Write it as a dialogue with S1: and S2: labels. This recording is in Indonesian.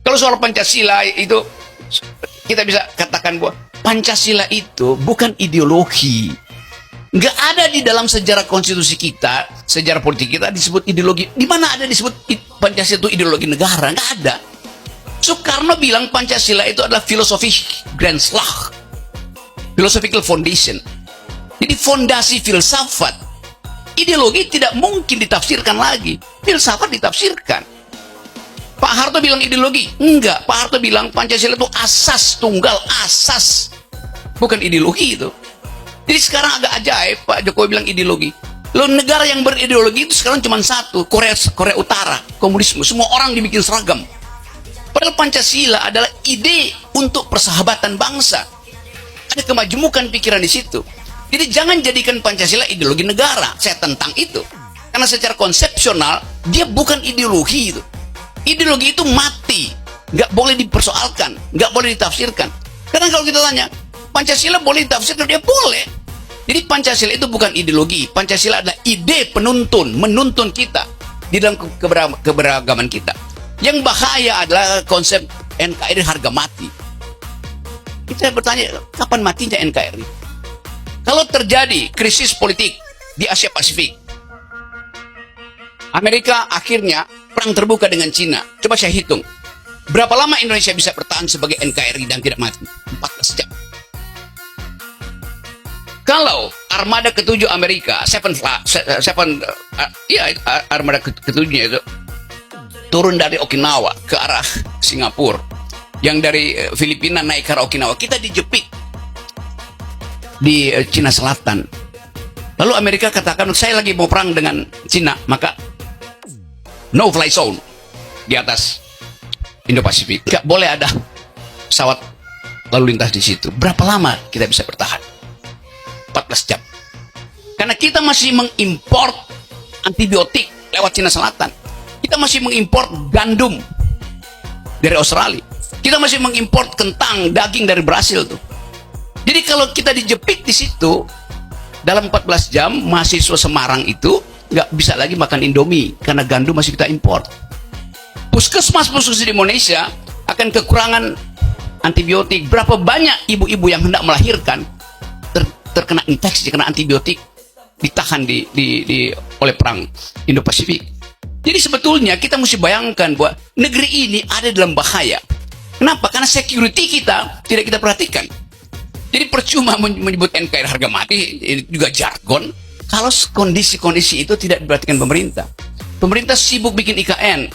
S1: Kalau soal Pancasila itu kita bisa katakan bahwa Pancasila itu bukan ideologi. Nggak ada di dalam sejarah konstitusi kita, sejarah politik kita disebut ideologi. Di mana ada disebut Pancasila itu ideologi negara? Nggak ada. Soekarno bilang Pancasila itu adalah filosofi Grondslag, philosophical foundation. Jadi fondasi filsafat. Ideologi tidak mungkin ditafsirkan lagi. Filsafat ditafsirkan. Pak Harto bilang ideologi? Enggak. Pak Harto bilang Pancasila itu asas tunggal, asas. Bukan ideologi itu. Jadi sekarang agak ajaib Pak Jokowi bilang ideologi. Loh, negara yang berideologi itu sekarang cuma satu, Korea Utara, komunisme. Semua orang dibikin seragam. Padahal Pancasila adalah ide untuk persahabatan bangsa. Ada kemajemukan pikiran di situ. Jadi jangan jadikan Pancasila ideologi negara. Saya tentang itu. Karena secara konsepsional, dia bukan ideologi itu. Ideologi itu mati. Nggak boleh dipersoalkan. Nggak boleh ditafsirkan. Karena kalau kita tanya, Pancasila boleh ditafsirkan? Dia boleh. Jadi Pancasila itu bukan ideologi. Pancasila adalah ide penuntun. Menuntun kita di dalam keberagaman kita. Yang bahaya adalah konsep NKRI harga mati. Kita bertanya, kapan matinya NKRI? Kalau terjadi krisis politik di Asia Pasifik, Amerika akhirnya perang terbuka dengan Cina. Coba saya hitung. Berapa lama Indonesia bisa bertahan sebagai NKRI dan tidak mati? 14 jam. Kalau armada ketujuh Amerika, armada ketujuhnya itu turun dari Okinawa ke arah Singapura, yang dari Filipina naik ke arah Okinawa, kita dijepit di Cina Selatan. Lalu Amerika katakan, saya lagi mau perang dengan Cina, maka no fly zone di atas Indo-Pasifik. Gak boleh ada pesawat lalu lintas di situ. Berapa lama kita bisa bertahan? 14 jam. Karena kita masih mengimpor antibiotik lewat Cina Selatan. Kita masih mengimpor gandum dari Australia. Kita masih mengimpor kentang, daging dari Brasil tuh. Jadi kalau kita dijepit di situ, dalam 14 jam mahasiswa Semarang itu nggak bisa lagi makan Indomie karena gandum masih kita impor. Puskesmas di Indonesia akan kekurangan antibiotik. Berapa banyak ibu-ibu yang hendak melahirkan terkena infeksi karena antibiotik ditahan oleh perang Indo-Pasifik. Jadi sebetulnya kita mesti bayangkan bahwa negeri ini ada dalam bahaya. Kenapa? Karena security kita tidak kita perhatikan. Jadi percuma menyebut NKRI harga mati, ini juga jargon. Kalau kondisi-kondisi itu tidak diperhatikan pemerintah. Pemerintah sibuk bikin IKN,